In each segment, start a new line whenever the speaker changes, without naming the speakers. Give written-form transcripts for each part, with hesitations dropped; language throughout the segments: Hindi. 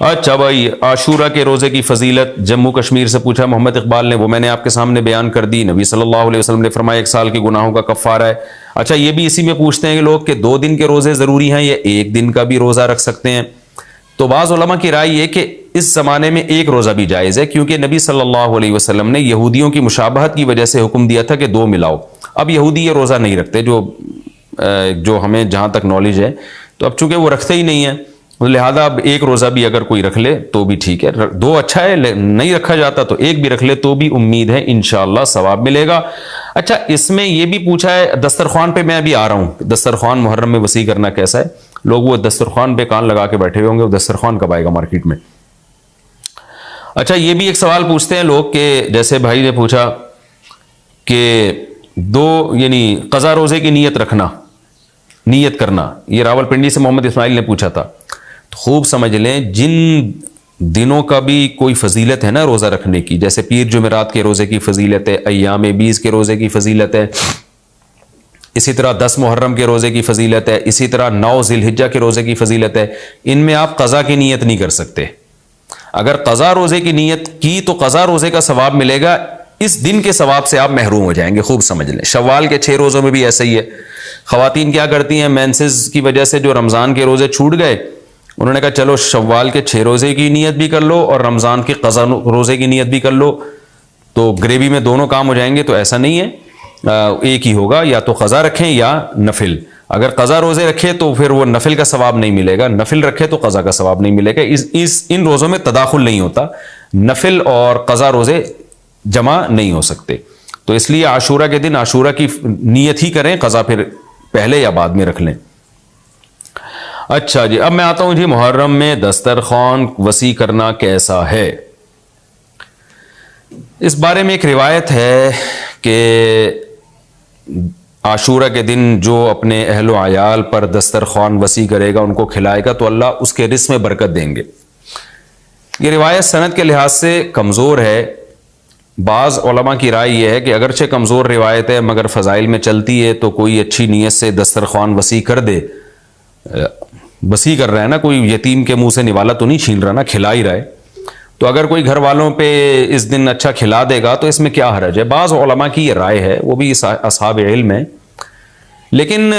अच्छा भाई, आशूरा के रोज़े की फजीलत जम्मू कश्मीर से पूछा मोहम्मद इकबाल ने, वो मैंने आपके सामने बयान कर दी। नबी सल्लल्लाहु अलैहि वसल्लम ने फरमाया 1 साल के गुनाहों का कफ़ारा है। अच्छा, ये भी इसी में पूछते हैं कि लोग कि 2 दिन के रोज़े ज़रूरी हैं या 1 दिन का भी रोज़ा रख सकते हैं। तो बाज़ उलमा की राय ये कि इस ज़माने में 1 रोज़ा भी जायज़ है, क्योंकि नबी सल्लल्लाहु अलैहि वसल्लम ने यहूदियों की मुशाबहत की वजह से हुक्म दिया था कि 2 मिलाओ। अब यहूदी ये रोज़ा नहीं रखते, जो हमें जहाँ तक नॉलेज है, तो अब चूंकि वो रखते ही नहीं है, लिहाजा अब 1 रोज़ा भी अगर कोई रख ले तो भी ठीक है। 2 अच्छा है, नहीं रखा जाता तो 1 भी रख ले तो भी उम्मीद है इंशाअल्लाह सवाब मिलेगा। अच्छा, इसमें यह भी पूछा है, दस्तरखान पे मैं अभी आ रहा हूँ, दस्तरखान मुहर्रम में वसी करना कैसा है। लोग वो दस्तरखान पे कान लगा के बैठे हुए होंगे, वो दस्तरखान कब आएगा मार्केट में। अच्छा, ये भी एक सवाल पूछते हैं लोग कि जैसे भाई ने पूछा कि 2 यानी कज़ा रोज़े की नीयत करना, ये रावलपिंडी से मोहम्मद इस्माइल ने पूछा था। तो खूब समझ लें, जिन दिनों का भी कोई फजीलत है ना रोज़ा रखने की, जैसे पीर जुमेरात के रोज़े की फजीलत है, अय्याम बीस के रोज़े की फजीलत है, इसी तरह 10 मुहर्रम के रोज़े की फजीलत है, इसी तरह 9 ज़िलहिज्जा के रोज़े की फजीलत है। इनमें आप क़ज़ा की नीयत नहीं कर सकते। अगर क़ज़ा रोज़े की नीयत की तो क़ज़ा रोज़े का सवाब मिलेगा, इस दिन के सवाब से आप महरूम हो जाएंगे। खूब समझ लें, शव्वाल के 6 रोज़ों में भी ऐसा ही है। ख़वातीन क्या करती हैं, मेंसेस की वजह से जो रमज़ान के रोज़े छूट गए, उन्होंने कहा चलो शव्वाल के 6 रोज़े की नीयत भी कर लो और रमज़ान के क़ज़ा रोज़े की नीयत भी कर लो, तो ग्रेवी में दोनों काम हो जाएंगे। तो ऐसा नहीं है, एक ही होगा, या तो क़ज़ा रखें या नफिल। अगर क़ज़ा रोज़े रखे तो फिर वो नफिल का सवाब नहीं मिलेगा, नफिल रखे तो क़ज़ा का सवाब नहीं मिलेगा। इन रोज़ों में तदाखुल नहीं होता, नफिल और क़ज़ा रोज़े जमा नहीं हो सकते। तो इसलिए आशूरा के दिन आशूरा की नीयत ही करें, क़ज़ा फिर पहले या बाद में रख लें। अच्छा जी, अब मैं आता हूं जी, मुहर्रम में दस्तरखान वसी करना कैसा है। इस बारे में एक रिवायत है कि आशूरा के दिन जो अपने अहलो आयाल पर दस्तरखान वसी करेगा, उनको खिलाएगा, तो अल्लाह उसके रिज़्क़ में बरकत देंगे। ये रिवायत सनद के लिहाज से कमज़ोर है। बाज़ उलमा की राय यह है कि अगरचे कमज़ोर रिवायत है मगर फ़ज़ाइल में चलती है, तो कोई अच्छी नीयत से दस्तरखान वसी कर दे, वसी कर रहा है ना, कोई यतीम के मुंह से निवाला तो नहीं छीन रहा ना, खिला ही रहा है। तो अगर कोई घर वालों पे इस दिन अच्छा खिला देगा तो इसमें क्या हर्ज है। बाज़ उलमा की ये राय है, वो भी असहाब इल्म है। लेकिन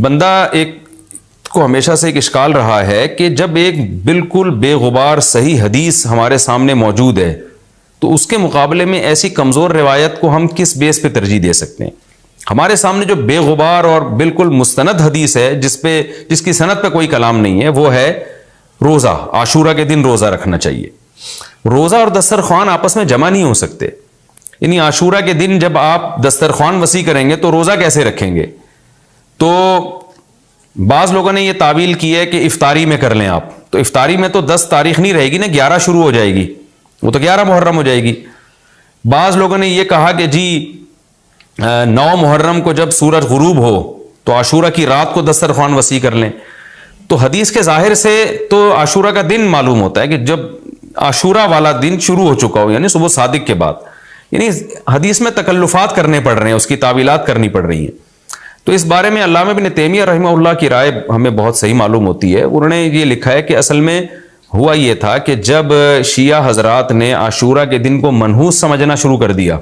बंदा एक को हमेशा से एक इश्काल रहा है कि जब एक बिल्कुल बेगुबार सही हदीस हमारे सामने मौजूद है, तो उसके मुकाबले में ऐसी कमज़ोर रिवायत को हम किस बेस पे तरजीह दे सकते हैं। हमारे सामने जो बेगुबार और बिल्कुल मुस्तनद हदीस है, जिसकी सनद पे कोई कलाम नहीं है, वो है रोज़ा, आशूरा के दिन रोज़ा रखना चाहिए। रोज़ा और दस्तरखान आपस में जमा नहीं हो सकते। यानी आशूरा के दिन जब आप दस्तरखान वसी करेंगे तो रोज़ा कैसे रखेंगे। तो बाज़ लोगों ने यह तावील की है कि इफ्तारी में कर लें आप, तो इफ्तारी में तो 10 तारीख नहीं रहेगी ना, 11 शुरू हो जाएगी, वो तो 11 मुहर्रम हो जाएगी। बाज़ लोगों ने यह कहा कि जी 9 मुहर्रम को जब सूरज गुरूब हो तो आशूरा की रात को दस्तरखान वसी कर लें। तो हदीस के ज़ाहिर से तो आशूरा का दिन मालूम होता है कि जब आशूरा वाला दिन शुरू हो चुका हो, यानी सुबह सादिक के बाद। यानी हदीस में तकल्लुफ़ात करने पड़ रहे हैं, उसकी तावीलात करनी पड़ रही हैं। तो इस बारे में अल्लामा इब्न तैमिया रहमहुल्लाह की राय हमें बहुत सही मालूम होती है। उन्होंने ये लिखा है कि असल में हुआ ये था कि जब शिया हजरात ने आशूरा के दिन को मनहूस समझना शुरू कर दिया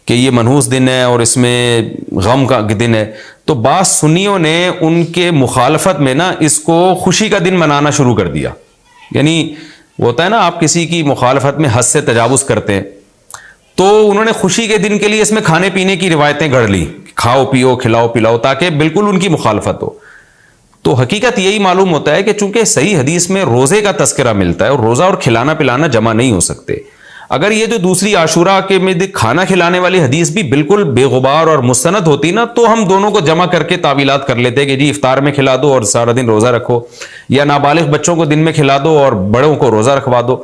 कि ये मनहूस दिन है और इसमें गम का दिन है, तो बाज़ सुन्नियों ने उनके मुखालफत में ना इसको खुशी का दिन मनाना शुरू कर दिया। यानी वो होता है ना, आप किसी की मुखालफत में हद से तजावुज़ करते हैं, तो उन्होंने खुशी के दिन के लिए इसमें खाने पीने की रिवायतें गढ़ ली, खाओ पियो खिलाओ पिलाओ, ताकि बिल्कुल उनकी मुखालफत हो। तो हकीकत यही मालूम होता है कि चूंकि सही हदीस में रोज़े का तस्करा मिलता है और रोज़ा और खिलाना पिलाना जमा नहीं हो सकते। अगर ये जो दूसरी आशूरा के में खाना खिलाने वाली हदीस भी बिल्कुल बेगुबार और मुस्तनद होती ना, तो हम दोनों को जमा करके तावीलात कर लेते कि जी इफ्तार में खिला दो और सारा दिन रोज़ा रखो, या नाबालिग बच्चों को दिन में खिला दो और बड़ों को रोज़ा रखवा दो।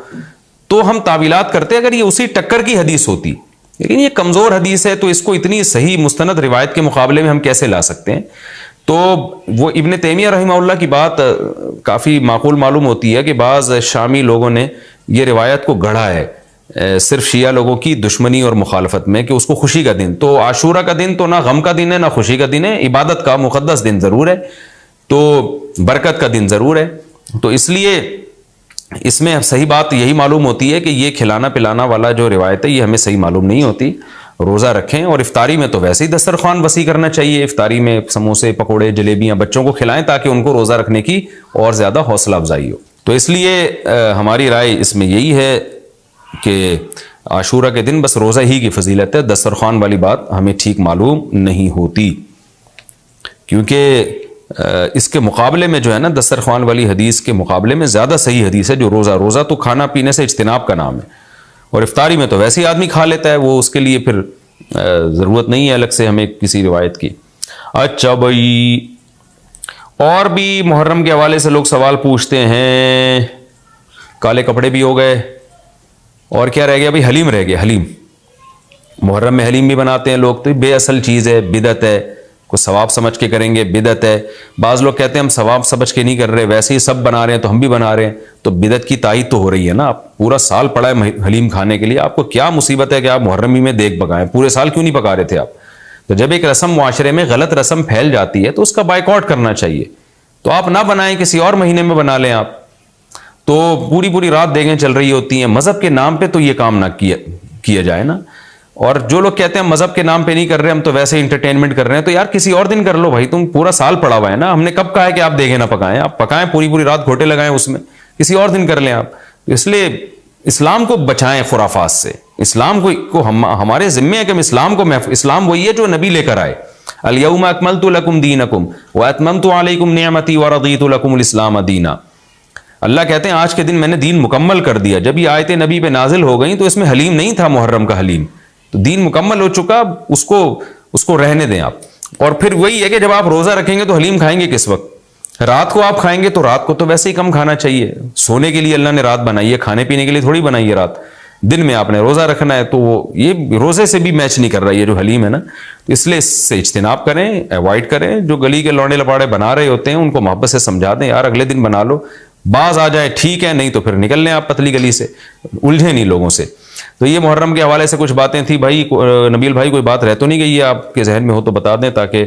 तो हम तावीलात करते अगर ये उसी टक्कर की हदीस होती। लेकिन ये कमज़ोर हदीस है, तो इसको इतनी सही मुस्तनद रिवायत के मुकाबले में हम कैसे ला सकते हैं। तो वो इब्न तैमिया रहमहुल्लाह की बात काफ़ी माकूल मालूम होती है कि बाज़ शामी लोगों ने ये रिवायत को गढ़ा है सिर्फ शिया लोगों की दुश्मनी और मुखालफत में, कि उसको खुशी का दिन, तो आशूरा का दिन तो ना गम का दिन है ना खुशी का दिन है, इबादत का मुक़द्दस दिन ज़रूर है, तो बरकत का दिन ज़रूर है। तो इसलिए इसमें सही बात यही मालूम होती है कि ये खिलाना पिलाना वाला जो रिवायत है ये हमें सही मालूम नहीं होती। रोज़ा रखें, और इफ्तारी में तो वैसे ही दस्तरखान वसी करना चाहिए। इफ्तारी में समोसे पकोड़े जलेबियाँ बच्चों को खिलाएं ताकि उनको रोज़ा रखने की और ज़्यादा हौसला अफजाई हो। तो इसलिए हमारी राय इसमें यही है कि आशूरा के दिन बस रोज़ा ही की फजीलत है, दस्तरखान वाली बात हमें ठीक मालूम नहीं होती। क्योंकि इसके मुकाबले में जो है ना, दस्तरखान वाली हदीस के मुकाबले में ज़्यादा सही हदीस है जो रोज़ा तो खाना पीने से इज्तिनाब का नाम है, और इफ्तारी में तो वैसे ही आदमी खा लेता है, वो उसके लिए फिर ज़रूरत नहीं है अलग से हमें किसी रिवायत की। अच्छा भाई, और भी मुहर्रम के हवाले से लोग सवाल पूछते हैं। काले कपड़े भी हो गए, और क्या रह गया भाई? हलीम रह गया। हलीम, मुहर्रम में हलीम भी बनाते हैं लोग, तो बेअसल चीज़ है, बिदत है। कुछ सवाब समझ के करेंगे, बिदत है। बाज़ लोग कहते हैं हम सवाब समझ के नहीं कर रहे, वैसे ही सब बना रहे हैं तो हम भी बना रहे हैं, तो बिदत की तायद तो हो रही है ना। आप पूरा साल पड़ा है हलीम खाने के लिए, आपको क्या मुसीबत है कि आप मुहर्रम ही में देख पकाएं? पूरे साल क्यों नहीं पका रहे थे आप? तो जब एक रस्म मुआशरे में गलत रस्म फैल जाती है तो उसका बाइकआउट करना चाहिए। तो आप ना बनाएं, किसी और महीने में बना लें आप। तो पूरी पूरी रात देखें चल रही होती हैं, मज़हब के नाम पे तो ये काम ना किया जाए ना। और जो लोग कहते हैं मज़हब के नाम पे नहीं कर रहे, हम तो वैसे इंटरटेनमेंट कर रहे हैं, तो यार किसी और दिन कर लो भाई, तुम पूरा साल पड़ा हुआ है ना। हमने कब कहा है कि आप देखें ना पकाएं? आप पकाएं, पूरी पूरी रात घोटे लगाएं उसमें, किसी और दिन कर लें आप। तो इसलिए इस्लाम को बचाएं खुराफात से। इस्लाम को हमारे जिम्मे है कि हम इस्लाम को इस्लाम वही है जो नबी लेकर आए। अल-यौमा अकमलतु लकुम दीनकुम व अतममतु अलैकुम निअमती व रदीतु लकुमुल इस्लाम दीना। अल्लाह कहते हैं आज के दिन मैंने दीन मुकम्मल कर दिया। जब ये आयतें नबी पे नाजिल हो गई तो इसमें हलीम नहीं था, मुहर्रम का हलीम। तो दीन मुकम्मल हो चुका, उसको रहने दें आप। और फिर वही है कि जब आप रोज़ा रखेंगे तो हलीम खाएंगे किस वक्त? रात को आप खाएंगे, तो रात को तो वैसे ही कम खाना चाहिए। सोने के लिए अल्लाह ने रात बनाई है, खाने पीने के लिए थोड़ी बनाई है रात। दिन में आपने रोज़ा रखना है, तो ये रोज़े से भी मैच नहीं कर रहा है ये जो हलीम है ना। तो इसलिए इससे इज्तिनाब करें, अवॉइड करें। जो गली के लौंडे लपाड़े बना रहे होते हैं उनको मोहब्बत से समझा दें, यार अगले दिन बना लो, बाज आ जाए ठीक है, नहीं तो फिर निकल लें आप पतली गली से, उलझे नहीं लोगों से। तो ये मुहर्रम के हवाले से कुछ बातें थी भाई। नबील भाई कोई बात रह तो नहीं गई है आपके जहन में हो तो बता दें, ताकि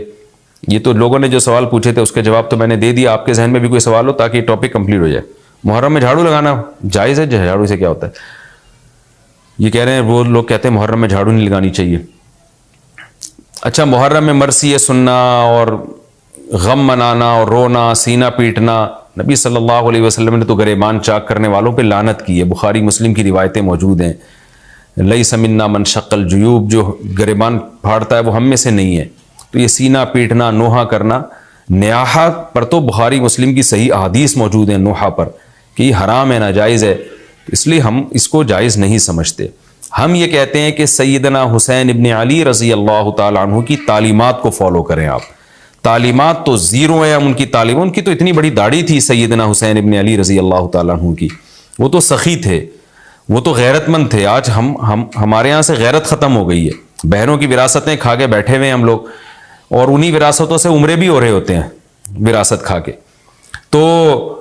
ये तो लोगों ने जो सवाल पूछे थे उसके जवाब तो मैंने दे दिया। आपके जहन में भी कोई सवाल हो ताकि टॉपिक कंप्लीट हो जाए। मुहर्रम में झाड़ू लगाना जायज़ है? झाड़ू से क्या होता है? ये कह रहे हैं, वो लोग कहते हैं मुहर्रम में झाड़ू नहीं लगानी चाहिए। अच्छा, मुहर्रम में मरसी सुनना और गम मनाना और रोना, सीना पीटना, नबी सल्लल्लाहु अलैहि वसल्लम ने तो गरेबान चाक करने वालों पे लानत की है। बुखारी मुस्लिम की रिवायतें मौजूद हैं। लैसा मिन्ना मन शक्ल जुयूब, जो गरेबान फाड़ता है वो हम में से नहीं है। तो ये सीना पीटना, नोहा करना, न्याहा पर तो बुखारी मुस्लिम की सही अहादीस मौजूद है नोहा पर कि ये हराम है, नाजायज़ है। इसलिए हम इसको जायज़ नहीं समझते। हम ये कहते हैं कि सैयदना हुसैन इब्न अली रज़ी अल्लाह ताला अन्हु की तालीमात को फॉलो करें आप। तालीमात तो ज़ीरो है हम उनकी तालीम। उनकी तो इतनी बड़ी दाढ़ी थी सैयदना हुसैन इब्न अली रज़ी अल्लाह ताला अन्हु की, वो तो सखी थे, वो तो गैरतमंद थे। आज हमारे यहाँ से गैरत ख़त्म हो गई है। बहनों की विरासतें खा के बैठे हुए हैं हम लोग, और उन्हीं विरासतों से उम्रे भी हो रहे होते हैं विरासत खा के। तो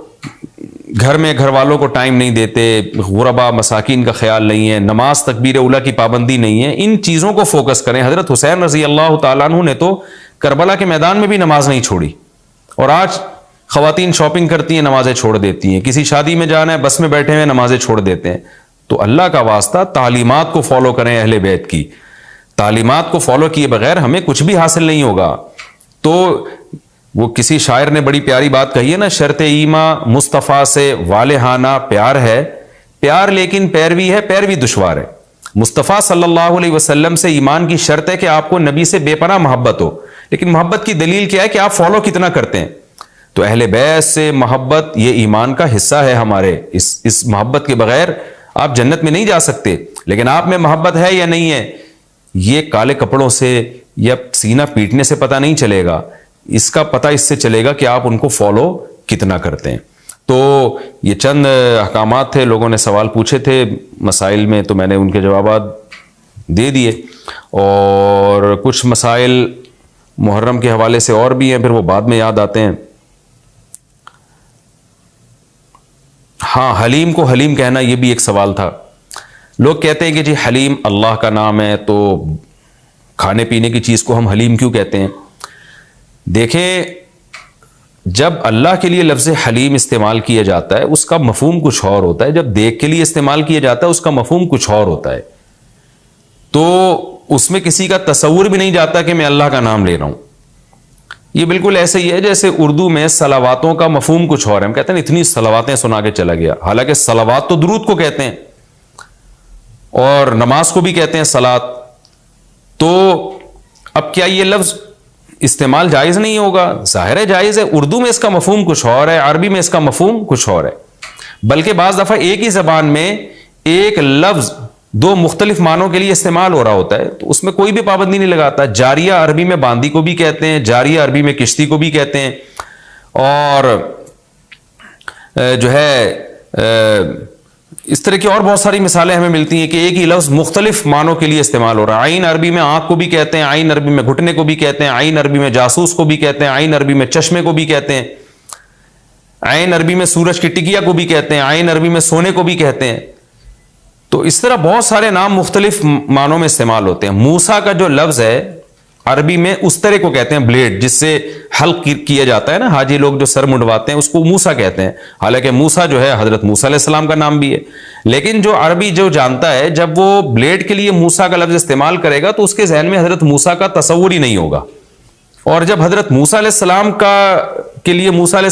घर में घर वालों को टाइम नहीं देते, गुरबा मसाकिन का ख्याल नहीं है, नमाज तकबीर उला की पाबंदी नहीं है। इन चीज़ों को फोकस करें। हज़रत हुसैन रज़ी अल्लाह ताला अन्हु ने तो करबला के मैदान में भी नमाज नहीं छोड़ी, और आज ख़वातीन शॉपिंग करती हैं, नमाजें छोड़ देती हैं। किसी शादी में जाना है, बस में बैठे हुए नमाजें छोड़ देते हैं। तो अल्लाह का वास्ता तालीमात को फॉलो करें अहले बैत की। तालीमात को फॉलो किए बगैर हमें कुछ भी हासिल नहीं होगा। तो वो किसी शायर ने बड़ी प्यारी बात कही है ना, शर्त ईमा मुस्तफ़ा से वालेहाना प्यार है, प्यार लेकिन पैरवी है, पैरवी दुश्वार है। मुस्तफ़ा सल्लल्लाहु अलैहि वसल्लम से ईमान की शर्त है कि आपको नबी से बेपनाह मोहब्बत हो, लेकिन मोहब्बत की दलील क्या है कि आप फॉलो कितना करते हैं। तो अहले बैत से मोहब्बत ये ईमान का हिस्सा है हमारे। इस मोहब्बत के बगैर आप जन्नत में नहीं जा सकते। लेकिन आप में मोहब्बत है या नहीं है, ये काले कपड़ों से या सीना पीटने से पता नहीं चलेगा। इसका पता इससे चलेगा कि आप उनको फॉलो कितना करते हैं। तो ये चंद अहकामात थे, लोगों ने सवाल पूछे थे मसाइल में, तो मैंने उनके जवाब दे दिए। और कुछ मसाइल मुहर्रम के हवाले से और भी हैं, फिर वो बाद में याद आते हैं। हाँ, हलीम को हलीम कहना ये भी एक सवाल था। लोग कहते हैं कि जी हलीम अल्लाह का नाम है, तो खाने पीने की चीज़ को हम हलीम क्यों कहते हैं? देखें, जब अल्लाह के लिए लफ्ज़ हलीम इस्तेमाल किया जाता है उसका मफहूम कुछ और होता है, जब देख के लिए इस्तेमाल किया जाता है उसका मफहूम कुछ और होता है। तो उसमें किसी का तसव्वुर भी नहीं जाता कि मैं अल्लाह का नाम ले रहा हूं। ये बिल्कुल ऐसे ही है जैसे उर्दू में सलावातों का मफहूम कुछ और है। हम कहते हैं इतनी सलावातें सुना के चला गया, हालांकि सलावात तो दुरूद को कहते हैं और नमाज को भी कहते हैं सलात। तो अब क्या ये लफ्ज इस्तेमाल जायज नहीं होगा? जाहिर है जायज है। उर्दू में इसका मफहूम कुछ और है, अरबी में इसका मफहूम कुछ और है। बल्कि बाज दफा एक ही जबान में एक लफ्ज दो मुख्तलिफ मानों के लिए इस्तेमाल हो रहा होता है, तो उसमें कोई भी पाबंदी नहीं लगाता। जारिया अरबी में बांदी को भी कहते हैं, जारिया अरबी में किश्ती को भी कहते हैं, और जो है इस तरह की और बहुत सारी मिसालें हमें मिलती हैं कि एक ही लफ्ज मुख्तलिफ मानों के लिए इस्तेमाल हो रहा है। आइन अरबी में आंख को भी कहते हैं, आइन अरबी में घुटने को भी कहते हैं, आइन अरबी में जासूस को भी कहते हैं, आइन अरबी में चश्मे को भी कहते हैं, आइन अरबी में सूरज की टिकिया को भी कहते हैं, आइन अरबी में सोने को भी कहते हैं। तो इस तरह बहुत सारे नाम मुख्तलिफ मानों में इस्तेमाल होते हैं। मूसा का जो लफ्ज है अरबी में उस तरह को कहते हैं ब्लेड जिससे हल्क किया जाता है ना, हाजी लोग जो सर मुंडवाते हैं उसको मूसा कहते हैं। हालांकि मूसा जो है हजरत मूसा अलैहिस्सलाम का नाम भी है, लेकिन जो अरबी जो जानता है जब वो ब्लेड के लिए मूसा का लफ्ज इस्तेमाल करेगा तो उसके जहन में हजरत मूसा का तसव्वुर ही नहीं होगा। और जब हजरत मूसा अलैहिस्सलाम का के लिए मूसा का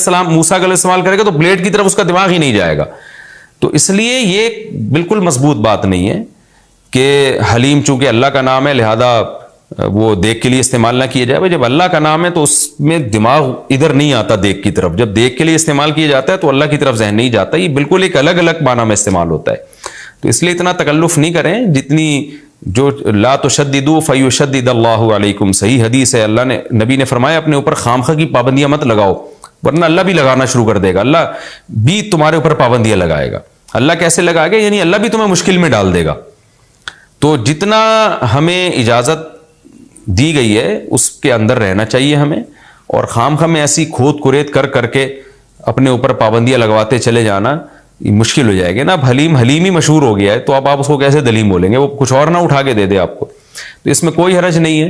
लफ्ज इस्तेमाल करेगा तो ब्लेड की तरफ उसका दिमाग ही नहीं जाएगा। तो इसलिए ये बिल्कुल मजबूत बात नहीं है कि हलीम चूंकि अल्लाह का नाम है लिहाजा वो देख के लिए इस्तेमाल ना किया जाए। जब अल्लाह का नाम है तो उसमें दिमाग इधर नहीं आता देख की तरफ, जब देख के लिए इस्तेमाल किया जाता है तो अल्लाह की तरफ जहन नहीं जाता। ये बिल्कुल एक अलग अलग माना में इस्तेमाल होता है। तो इसलिए इतना तकल्लुफ नहीं करें जितनी जो ला तुशद्दिदू फयुशद्दिदल्लाहु अलैकुम, सही हदीस है। अल्लाह ने नबी ने फरमाया अपने ऊपर खामखा की पाबंदियां मत लगाओ वरना अल्लाह भी लगाना शुरू कर देगा, अल्लाह भी तुम्हारे ऊपर पाबंदियां लगाएगा। अल्लाह कैसे लगाएगा? यानी अल्लाह भी तुम्हें मुश्किल में डाल देगा। तो जितना हमें इजाजत दी गई है उसके अंदर रहना चाहिए हमें, और खामखा में ऐसी खोद कुरेद कर करके अपने ऊपर पाबंदियां लगवाते चले जाना ये मुश्किल हो जाएगी ना। अब हलीम ही मशहूर हो गया है तो अब आप उसको कैसे दलीम बोलेंगे? वो कुछ और ना उठा के दे दे आपको। तो इसमें कोई हरज नहीं है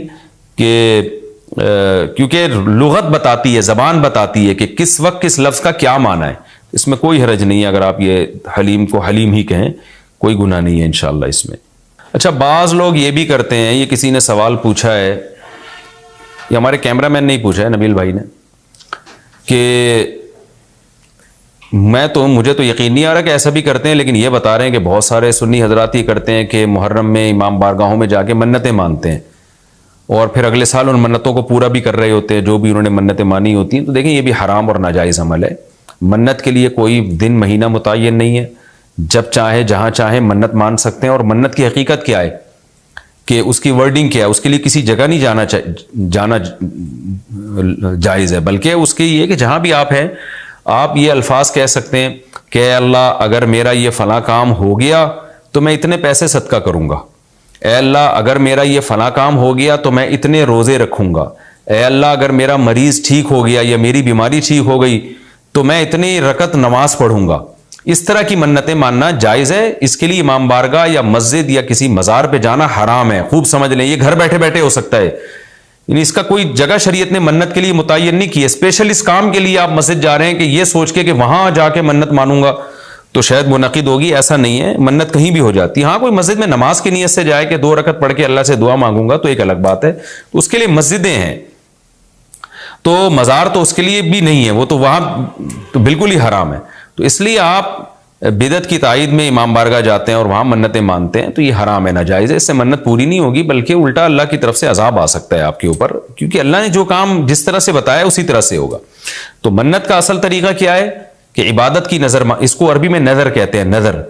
कि क्योंकि लुगत बताती है, जबान बताती है कि किस वक्त किस लफ्ज का क्या माना है। इसमें कोई हरज नहीं है अगर आप ये हलीम को हलीम ही कहें, कोई गुनाह नहीं है इंशाअल्लाह इसमें। अच्छा, बाज़ लोग ये भी करते हैं, ये किसी ने सवाल पूछा है, ये हमारे कैमरामैन ने ही पूछा है नबील भाई ने, कि मुझे तो यकीन नहीं आ रहा कि ऐसा भी करते हैं, लेकिन ये बता रहे हैं कि बहुत सारे सुन्नी हजरात ये करते हैं कि मुहर्रम में इमाम बारगाहों में जाके मन्नतें मानते हैं और फिर अगले साल उन मन्नतों को पूरा भी कर रहे होते हैं जो भी उन्होंने मन्नतें मानी होती हैं। तो देखें ये भी हराम और नाजायज़ अमल है। मन्नत के लिए कोई दिन महीना मुतय्यन नहीं है, जब चाहे जहाँ चाहे मन्नत मान सकते हैं। और मन्नत की हकीकत क्या है कि उसकी वर्डिंग क्या है, उसके लिए किसी जगह नहीं जाना जायज़ है, बल्कि उसके ये कि जहाँ भी आप हैं आप ये अल्फाज कह सकते हैं कि अल्लाह अगर मेरा ये फ़लाँ काम हो गया तो मैं इतने पैसे सदका करूँगा, ए अल्लाह अगर मेरा ये फ़लाँ काम हो गया तो मैं इतने रोज़े रखूँगा, ए अल्लाह अगर मेरा मरीज़ ठीक हो गया या मेरी बीमारी ठीक हो गई तो मैं इतनी रकत नमाज पढ़ूँगा। इस तरह की मन्नतें मानना जायज़ है। इसके लिए इमाम बारगाह या मस्जिद या किसी मज़ार पे जाना हराम है। खूब समझ लें, ये घर बैठे बैठे हो सकता है, यानी इसका कोई जगह शरीयत ने मन्नत के लिए मुतय्यन नहीं की है। स्पेशल इस काम के लिए आप मस्जिद जा रहे हैं कि ये सोच के कि वहां जाके मन्नत मानूंगा तो शायद मुनक़िद होगी, ऐसा नहीं है। मन्नत कहीं भी हो जाती है। हाँ, कोई मस्जिद में नमाज की नीयत से जाए कि 2 रकत पढ़ के अल्लाह से दुआ मांगूंगा तो एक अलग बात है, तो उसके लिए मस्जिदें हैं। तो मज़ार तो उसके लिए भी नहीं है, वो तो वहां तो बिल्कुल ही हराम है। तो इसलिए आप बिदत की तायीद में इमाम बारगाह जाते हैं और वहां मन्नतें मानते हैं तो ये हराम है, नाजायज़ है। इससे मन्नत पूरी नहीं होगी बल्कि उल्टा अल्लाह की तरफ से अजाब आ सकता है आपके ऊपर, क्योंकि अल्लाह ने जो काम जिस तरह से बताया उसी तरह से होगा। तो मन्नत का असल तरीका क्या है कि इबादत की नजर, इसको अरबी में नजर कहते हैं, नजर।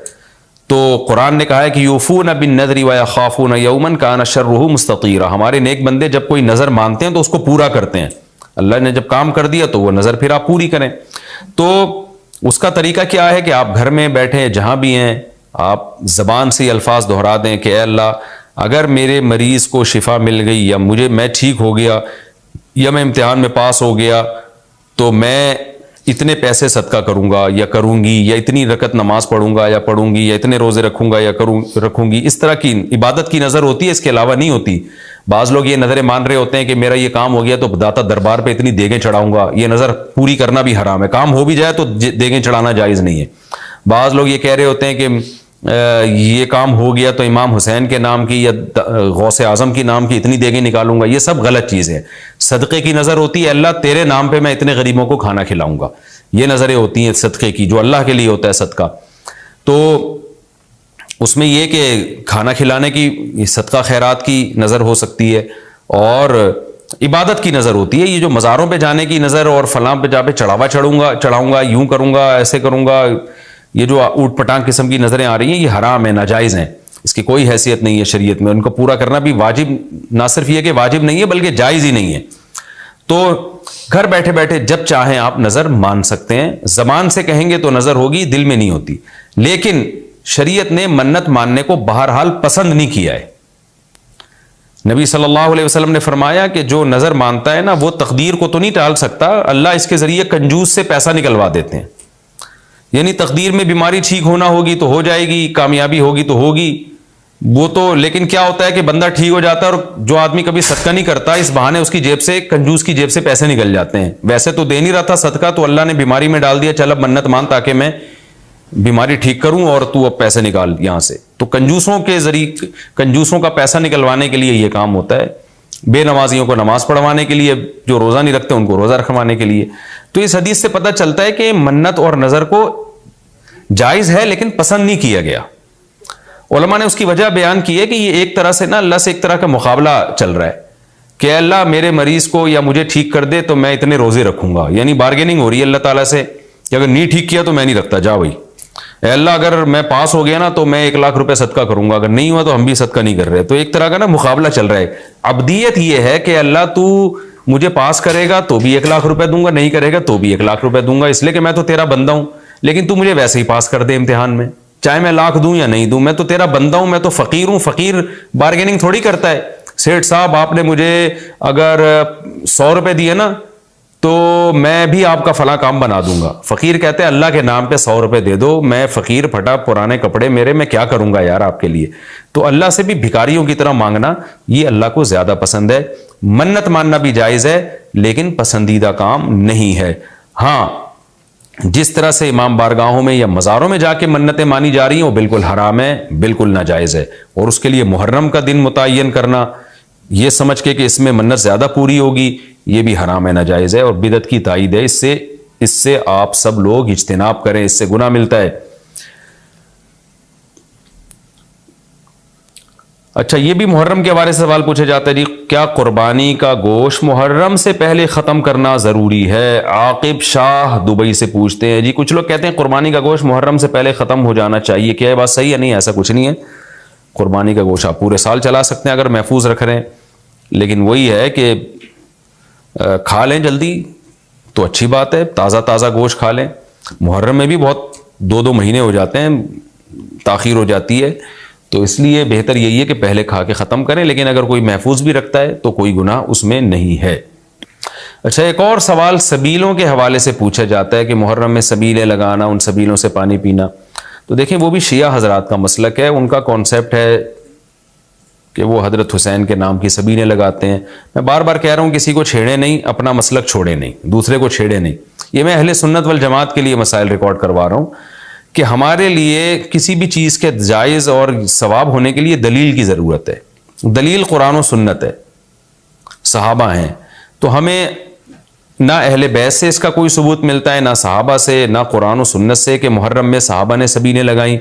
तो कुरान ने कहा है कि यूफून बिन नज़री व यखाफून यौमन कान शर्रुहु मुस्ततीरा। हमारे नेक बंदे जब कोई नजर मानते हैं तो उसको पूरा करते हैं। अल्लाह ने जब काम कर दिया तो वो नजर फिर आप पूरी करें। तो उसका तरीका क्या है कि आप घर में बैठे जहां भी हैं आप जबान से अल्फाज दोहरा दें कि अल्लाह अगर मेरे मरीज को शिफा मिल गई या मैं ठीक हो गया या मैं इम्तिहान में पास हो गया तो मैं इतने पैसे सदका करूंगा या करूंगी, या इतनी रकत नमाज पढ़ूंगा या पढ़ूंगी, या इतने रोजे रखूंगा या रखूंगी, इस तरह की इबादत की नजर होती है, इसके अलावा नहीं होती। बाज लोग ये नजरें मान रहे होते हैं कि मेरा ये काम हो गया तो दाता दरबार पे इतनी देगें चढ़ाऊंगा, ये नजर पूरी करना भी हराम है। काम हो भी जाए तो देगें चढ़ाना जायज नहीं है। बाज लोग ये कह रहे होते हैं कि ये काम हो गया तो इमाम हुसैन के नाम की या गौसे आजम की नाम की इतनी देगें निकालूंगा, ये सब गलत चीज़ है। सदक़े की नज़र होती है अल्लाह तेरे नाम पे मैं इतने गरीबों को खाना खिलाऊंगा, ये नज़रें होती हैं सदक़े की, जो अल्लाह के लिए होता है सदका। तो उसमें यह कि खाना खिलाने की, सदका खैरात की नज़र हो सकती है, और इबादत की नज़र होती है। ये जो मज़ारों पे जाने की नज़र और फलां पे जा पे चढ़ावा चढ़ाऊंगा, यूं करूंगा, ऐसे करूंगा, ये जो ऊट पटांग किस्म की नज़रें आ रही हैं, ये हराम है, नाजायज़ हैं, इसकी कोई हैसियत नहीं है शरीयत में। उनको पूरा करना भी वाजिब, ना सिर्फ ये कि वाजिब नहीं है बल्कि जायज़ ही नहीं है। तो घर बैठे बैठे जब चाहें आप नज़र मान सकते हैं। ज़बान से कहेंगे तो नज़र होगी, दिल में नहीं होती। लेकिन शरीयत ने मन्नत मानने को बहरहाल पसंद नहीं किया है। नबी सल्लल्लाहु अलैहि वसल्लम ने फरमाया कि जो नज़र मानता है ना, वो तकदीर को तो नहीं टाल सकता, अल्लाह इसके ज़रिए कंजूस से पैसा निकलवा देते हैं। यानी तकदीर में बीमारी ठीक होना होगी तो हो जाएगी, कामयाबी होगी तो होगी, वो तो। लेकिन क्या होता है कि बंदा ठीक हो जाता है और जो आदमी कभी सदका नहीं करता, इस बहाने उसकी जेब से, कंजूस की जेब से पैसे निकल जाते हैं। वैसे तो दे नहीं रहा था सदका, तो अल्लाह ने बीमारी में डाल दिया, चल अब मन्नत मान ताकि मैं बीमारी ठीक करूं और तू अब पैसे निकाल यहां से। तो कंजूसों के जरिए, कंजूसों का पैसा निकलवाने के लिए यह काम होता है। बेनमाजियों को नमाज पढ़वाने के लिए, जो रोजा नहीं रखते उनको रोजा रखवाने के लिए। तो इस हदीस से पता चलता है कि मन्नत और नजर को जायज है लेकिन पसंद नहीं किया गया। उलमा ने उसकी वजह बयान की है कि ये एक तरह से ना अल्लाह से एक तरह का मुकाबला चल रहा है कि अल्लाह मेरे मरीज को या मुझे ठीक कर दे तो मैं इतने रोजे रखूंगा। यानी बार्गेनिंग हो रही है अल्लाह ताला से कि अगर नहीं ठीक किया तो मैं नहीं रखता, जा भाई अल्लाह, अगर मैं पास हो गया ना तो मैं 1 लाख रुपए सदका करूंगा, अगर नहीं हुआ तो हम भी सदका नहीं कर रहे। तो एक तरह का ना मुकाबला चल रहा है। अब्दियत यह है कि अल्लाह तू मुझे पास करेगा तो भी 1 लाख रुपए दूंगा, नहीं करेगा तो भी 1 लाख रुपए दूंगा, इसलिए कि मैं तो तेरा बंदा हूं। लेकिन तू मुझे वैसे ही पास कर दे इम्तिहान में, चाहे मैं लाख दूं या नहीं दूं, मैं तो तेरा बंदा हूं, मैं तो फकीर हूं। फकीर बार्गेनिंग थोड़ी करता है। सेठ साहब आपने मुझे अगर 100 रुपए दिए ना तो मैं भी आपका फला काम बना दूंगा। फकीर कहते हैं अल्लाह के नाम पे 100 रुपए दे दो, मैं फकीर फटा, पुराने कपड़े मेरे, मैं क्या करूंगा यार आपके लिए। तो अल्लाह से भी भिखारियों की तरह मांगना ये अल्लाह को ज्यादा पसंद है। मन्नत मानना भी जायज है लेकिन पसंदीदा काम नहीं है। हां, जिस तरह से इमाम बारगाहों में या मज़ारों में जाके मन्नतें मानी जा रही हैं वो बिल्कुल हराम है, बिल्कुल नाजायज़ है। और उसके लिए मुहर्रम का दिन मुतय्यन करना, ये समझ के कि इसमें मन्नत ज़्यादा पूरी होगी, ये भी हराम है, नाजायज़ है और बिदअत की तायीद है। इससे आप सब लोग इज्तिनाब करें, इससे गुनाह मिलता है। अच्छा, ये भी मुहर्रम के हवाले से सवाल पूछे जाता है जी, क्या कुर्बानी का गोश्त मुहर्रम से पहले ख़त्म करना ज़रूरी है? आकिब शाह दुबई से पूछते हैं जी। कुछ लोग कहते हैं कुर्बानी का गोश्त मुहर्रम से पहले ख़त्म हो जाना चाहिए, क्या ये बात सही है? नहीं, ऐसा कुछ नहीं है। कुर्बानी का गोश्त आप पूरे साल चला सकते हैं अगर महफूज रख रहे हैं। लेकिन वही है कि खा लें जल्दी तो अच्छी बात है, ताज़ा ताज़ा गोश्त खा लें। मुहर्रम में भी बहुत 2-2 महीने हो जाते हैं, ताख़ीर हो जाती है, तो इसलिए बेहतर यही है कि पहले खा के ख़त्म करें। लेकिन अगर कोई महफूज भी रखता है तो कोई गुनाह उसमें नहीं है। अच्छा, एक और सवाल सबीलों के हवाले से पूछा जाता है कि मुहर्रम में सबीलें लगाना, उन सबीलों से पानी पीना। तो देखें, वो भी शिया हजरात का मसलक है, उनका कॉन्सेप्ट है कि वो हज़रत हुसैन के नाम की सबीलें लगाते हैं। मैं बार बार कह रहा हूँ, किसी को छेड़े नहीं, अपना मसलक छोड़े नहीं, दूसरे को छेड़े नहीं। ये मैं अहले सुन्नत वल जमात के लिए मसाइल रिकॉर्ड करवा रहा हूँ कि हमारे लिए किसी भी चीज़ के जायज़ और सवाब होने के लिए दलील की ज़रूरत है। दलील कुरान और सुन्नत है, सहाबा हैं। तो हमें ना अहले बैत से इसका कोई सबूत मिलता है, ना सहाबा से, ना कुरान और सुन्नत से कि मुहर्रम में सहाबा ने सबीलें लगाई।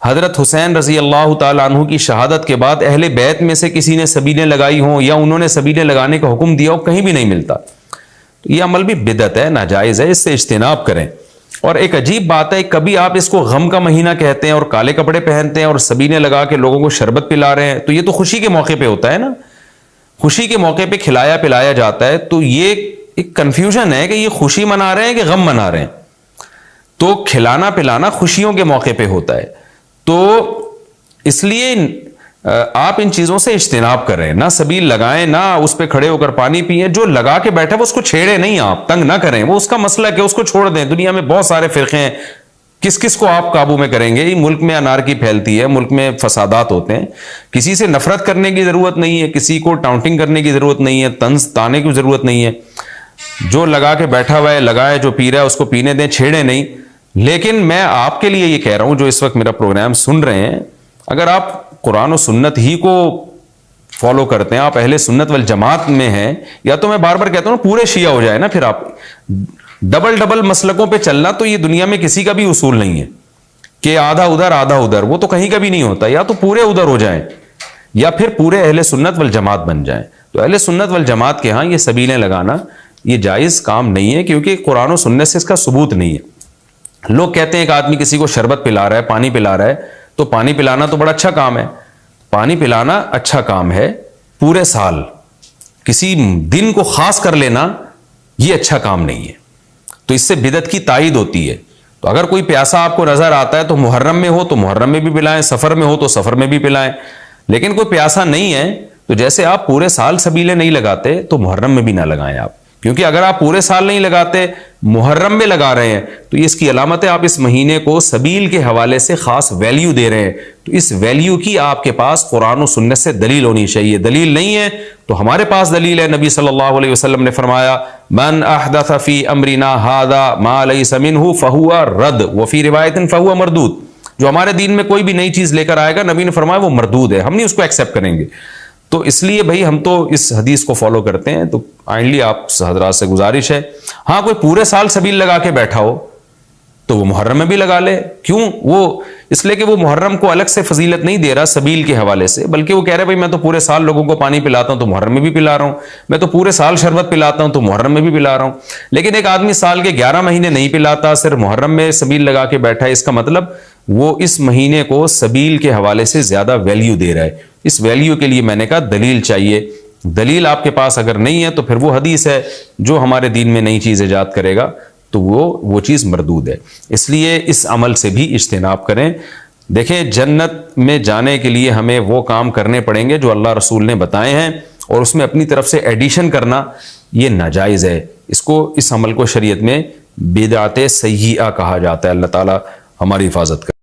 हज़रत हुसैन रज़ी अल्लाह ताला अन्हु की शहादत के बाद अहले बैत में से किसी ने सबीलें लगाई हों या उन्होंने सबीलें लगाने का हुक्म दिया हो, कहीं भी नहीं मिलता। तो यह अमल भी बिदअत है, नाजायज़ है, इससे इज्तिनाब करें। और एक अजीब बात है, कभी आप इसको गम का महीना कहते हैं और काले कपड़े पहनते हैं और सबीलें लगा के लोगों को शरबत पिला रहे हैं। तो ये तो खुशी के मौके पे होता है ना, खुशी के मौके पे खिलाया पिलाया जाता है। तो ये एक कंफ्यूजन है कि ये खुशी मना रहे हैं कि गम मना रहे हैं। तो खिलाना पिलाना खुशियों के मौके पे होता है। तो इसलिए आप इन चीजों से इज्तिनाब करें, ना सबील लगाएं, ना उस पर खड़े होकर पानी पिए। जो लगा के बैठा है वो उसको छेड़े नहीं, आप तंग ना करें, वो उसका मसला है, उसको छोड़ दें। दुनिया में बहुत सारे फिरके हैं, किस किस को आप काबू में करेंगे? ये मुल्क में अनारकी फैलती है, मुल्क में फसादात होते हैं। किसी से नफरत करने की जरूरत नहीं है, किसी को टाउटिंग करने की जरूरत नहीं है, तंज ताने की जरूरत नहीं है। जो लगा के बैठा हुआ है लगाए, जो पी रहा है उसको पीने दें, छेड़े नहीं। लेकिन मैं आपके लिए ये कह रहा हूं जो इस वक्त मेरा प्रोग्राम सुन रहे हैं, अगर आप कुरान और सुन्नत ही को फॉलो करते हैं, आप अहले सुन्नत वल जमात में हैं, या तो मैं बार बार कहता हूं पूरे शिया हो जाए ना, फिर आप डबल डबल मसलकों पे चलना तो ये दुनिया में किसी का भी उसूल नहीं है कि आधा उधर आधा उधर, वो तो कहीं का भी नहीं होता। या तो पूरे उधर हो जाएं या फिर पूरे अहले सुन्नत वल जमात बन जाएं। तो अहले सुन्नत वल जमात के यहां ये सबीलें लगाना ये जायज काम नहीं है, क्योंकि कुरान और सुन्नत से इसका सबूत नहीं है। लोग कहते हैं एक आदमी किसी को शरबत पिला रहा है, पानी पिला रहा है, तो पानी पिलाना तो बड़ा अच्छा काम है। पानी पिलाना अच्छा काम है, पूरे साल किसी दिन को खास कर लेना यह अच्छा काम नहीं है। तो इससे बिदअत की तायीद होती है। तो अगर कोई प्यासा आपको नजर आता है तो मुहर्रम में हो तो मुहर्रम में भी पिलाएं, सफर में हो तो सफर में भी पिलाएं। लेकिन कोई प्यासा नहीं है तो जैसे आप पूरे साल सबीले नहीं लगाते तो मुहर्रम में भी ना लगाएं आप, क्योंकि अगर आप पूरे साल नहीं लगाते मुहर्रम में लगा रहे हैं तो इसकी अलामत है आप इस महीने को सबील के हवाले से खास वैल्यू दे रहे हैं। तो इस वैल्यू की आपके पास कुरान और सुन्नत से दलील होनी चाहिए। दलील नहीं है तो हमारे पास दलील है। नबी सल्लल्लाहु अलैहि वसल्लम ने फरमाया, मन अहदथ फी अमरिना हादा मा लैसा मिन्हु फहुवा रद्द व फी रिवायतिन फहुवा मरदूद। जो हमारे दीन में कोई भी नई चीज लेकर आएगा, नबी ने फरमाया वो मरदूद है, हम नहीं उसको एक्सेप्ट करेंगे। तो इसलिए भाई हम तो इस हदीस को फॉलो करते हैं। तो काइंडली आप हजरात से गुजारिश है, हाँ कोई पूरे साल सबील लगा के बैठा हो तो वो मुहर्रम में भी लगा ले। क्यों? वो इसलिए कि वो मुहर्रम को अलग से फजीलत नहीं दे रहा सबील के हवाले से, बल्कि वो कह रहे भाई मैं तो पूरे साल लोगों को पानी पिलाता हूं तो मुहर्रम में भी पिला रहा हूं, मैं तो पूरे साल शरबत पिलाता हूं तो मुहर्रम में भी पिला रहा हूं। लेकिन एक आदमी साल के 11 महीने नहीं पिलाता, सिर्फ मुहर्रम में सबील लगा के बैठा है, इसका मतलब वो इस महीने को सबील के हवाले से ज्यादा वैल्यू दे रहा है। इस वैल्यू के लिए मैंने कहा दलील चाहिए। दलील आपके पास अगर नहीं है तो फिर वो हदीस है जो हमारे दीन में नई चीज ईजाद करेगा तो वो चीज मरदूद है। इसलिए इस अमल से भी इज्तिनाब करें। देखें, जन्नत में जाने के लिए हमें वो काम करने पड़ेंगे जो अल्लाह रसूल ने बताए हैं, और उसमें अपनी तरफ से एडिशन करना ये नाजायज़ है। इस अमल को शरीयत में बिदअत सय्यिआ कहा जाता है। अल्लाह ताला हमारी हिफाजत करे।